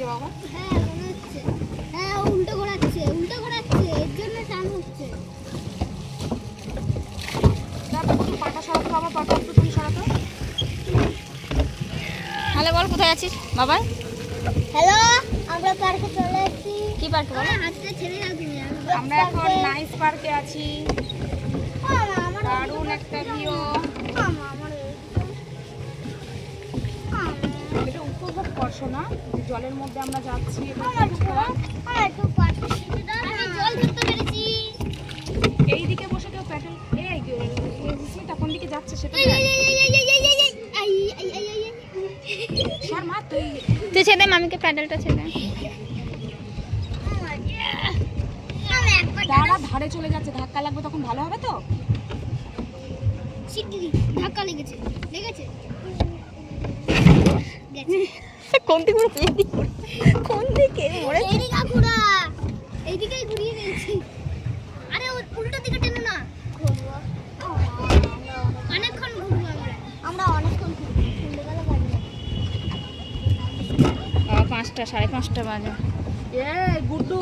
দিকে বাবা। হ্যাঁ মনে হচ্ছে। হ্যাঁ উল্টো ঘোরাচ্ছে এর জন্য টান হচ্ছে। একটু পাটা সরাতো বাবা, পাটা একটু তুমি সরাতো। হ্যালো বল, কোথায় আছিস বাবা? হ্যালো, আমরা পার্কে চলে এসেছি। কি পার্কে বল? হাতটা ছেড়ে দাও তুমি। আমরা এখন নাইস পার্কে আছি। দারুণ একটা ভিউ। এটা উপভোগ করছো না, জলের মধ্যে আমরা যাচ্ছি। এইদিকে বসে কেউ প্যাডেল কোন দিকে যাচ্ছে সেটা তুই ছেড়ে দে মামিকে, প্যাডেলটা ছেড়ে। দাঁড়া, ধারে চলে যাচ্ছে, ধাক্কা লাগবে তখন ভালো হবে তো। ধাক্কা লেগেছে কোন দিকে কোন দিকে এইদিকেই ঘুরিয়ে দিয়েছি। আরে উল্টো দিকে টেনে না, অনেকক্ষণ ঘুরবো আমরা অনেকক্ষণ ঘুরবো। 5টা 5:30 বাজে। গুড্ডু